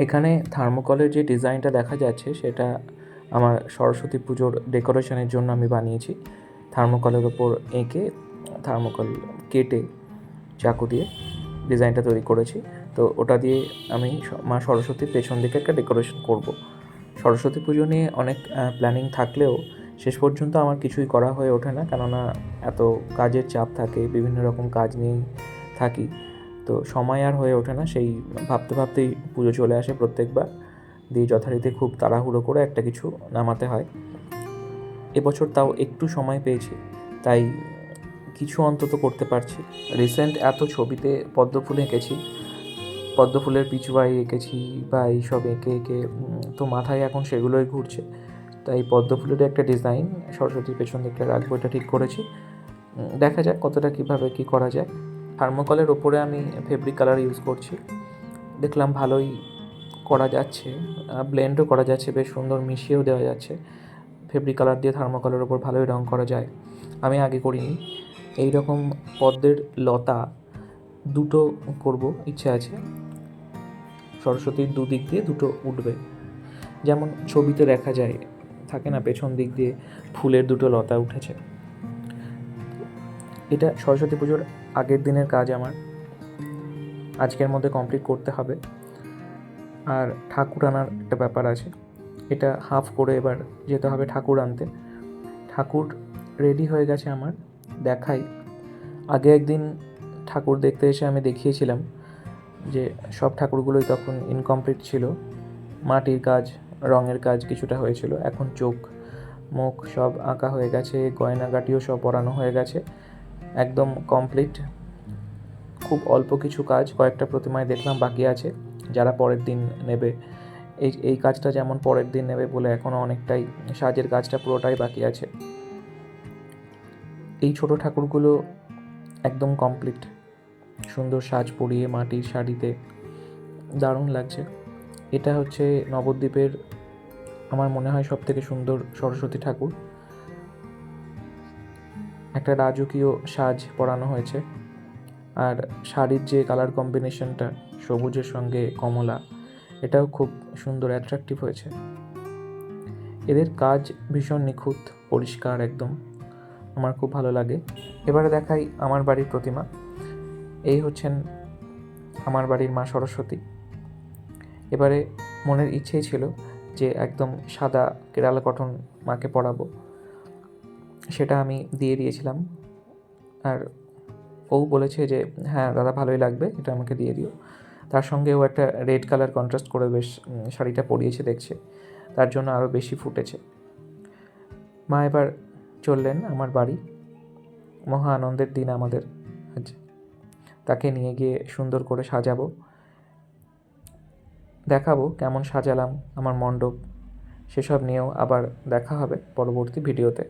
এখানে থার্মোকলের যে ডিজাইনটা দেখা যাচ্ছে সেটা আমার সরস্বতী পুজোর ডেকোরেশনের জন্য আমি বানিয়েছি। থার্মোকলের ওপর এঁকে থার্মোকল কেটে চাকু দিয়ে ডিজাইনটা তৈরি করেছি। তো ওটা দিয়ে আমি মা সরস্বতীর পেছন দিকে একটা ডেকোরেশন করব। সরস্বতী পুজো নিয়ে অনেক প্ল্যানিং থাকলেও শেষ পর্যন্ত আমার কিছুই করা হয়ে ওঠে না, কেননা এত কাজের চাপ থাকে, বিভিন্ন রকম কাজ নিয়েই থাকি। তো সময় আর হয়ে ওঠে না, সেই ভাবতে ভাবতেই পুজো চলে আসে প্রত্যেকবার, দিয়ে যথারীতি খুব তাড়াহুড়ো করে একটা কিছু নামাতে হয়। এবছর তাও একটু সময় পেয়েছি, তাই কিছু অন্তত করতে পারছি। রিসেন্ট এত ছবিতে পদ্ম ফুল এঁকেছি, পদ্ম ফুলের পিছুয়াই এঁকেছি বা এইসব এঁকে এঁকে তো মাথায় এখন সেগুলোই ঘুরছে। তাই পদ্ম ফুলের একটা ডিজাইন সরস্বতীর পেছন দিকে রাখবো, এটা ঠিক করেছি। দেখা যাক কতটা কীভাবে কী করা যায়। থার্মোকলের ওপরে আমি ফেব্রিক কালার ইউজ করছি, দেখলাম ভালোই করা যাচ্ছে, ব্লেন্ডও করা যাচ্ছে, বেশ সুন্দর মিশিয়েও দেওয়া যাচ্ছে। ফেব্রিক কালার দিয়ে থার্মোকলের ওপর ভালোই রঙ করা যায়, আমি আগে করিনি। এই রকম পদ্মের লতা দুটো করব ইচ্ছে আছে, সরস্বতীর দুদিক দিয়ে দুটো উঠবে, যেমন ছবিতে দেখা যায়, থাকে না পেছন দিক দিয়ে ফুলের দুটো লতা উঠেছে। এটা সরস্বতী পুজোর আগের দিনের কাজ আমার, আজকের মধ্যে কমপ্লিট করতে হবে। আর ঠাকুর আনার একটা ব্যাপার আছে, এটা হাফ করে এবার যেতে হবে ঠাকুর আনতে। ঠাকুর রেডি হয়ে গেছে আমার, দেখাই। আগে একদিন ঠাকুর দেখতে এসে আমি দেখিয়েছিলাম যে সব ঠাকুরগুলোই তখন ইনকমপ্লিট ছিল, মাটির কাজ, রঙের কাজ কিছুটা হয়েছিল। এখন চোখ মুখ সব আঁকা হয়ে গেছে, গয়নাগাটিও সব পরানো হয়ে গেছে, একদম কমপ্লিট। খুব অল্প কিছু কাজ, কয়েকটা প্রতিমায় দেখলাম বাকি আছে, যারা পরের দিন নেবে। এই কাজটা যেমন পরের দিন নেবে বলে এখনও অনেকটাই সাজের কাজটা পুরোটাই বাকি আছে। এই ছোট ঠাকুরগুলো একদম কমপ্লিট, সুন্দর সাজ পরিয়ে মাটির শাড়িতে, দারুণ লাগছে। এটা হচ্ছে নবদ্বীপের আমার মনে হয় সবথেকে সুন্দর সরস্বতী ঠাকুর। একটা রাজকীয় সাজ পরানো হয়েছে, আর শাড়ির যে কালার কম্বিনেশনটা সবুজের সঙ্গে কমলা, এটাও খুব সুন্দর অ্যাট্রাকটিভ হয়েছে। এদের কাজ ভীষণ নিখুঁত, পরিষ্কার একদম, আমার খুব ভালো লাগে। এবারে দেখাই আমার বাড়ির প্রতিমা। এই হচ্ছেন আমার বাড়ির মা সরস্বতী। এবারে মনের ইচ্ছেই ছিল যে একদম সাদা কেরালা কটন মাকে পরাবো, সেটা আমি দিয়ে দিয়েছিলাম। আর ও বলেছে যে হ্যাঁ দাদা ভালোই লাগবে, এটা আমাকে দিয়ে দিও। তার সঙ্গে ও একটা রেড কালার কন্ট্রাস্ট করে বেশ শাড়িটা পরিয়েছে দেখছে, তার জন্য আরও বেশি ফুটেছে। মা এবার চললেন আমার বাড়ি, মহা আনন্দের দিন আমাদের আজ। তাকে নিয়ে গিয়ে সুন্দর করে সাজাবো, দেখাবো কেমন সাজালাম আমার মণ্ডপ, সেসব নিয়েও আবার দেখা হবে পরবর্তী ভিডিওতে।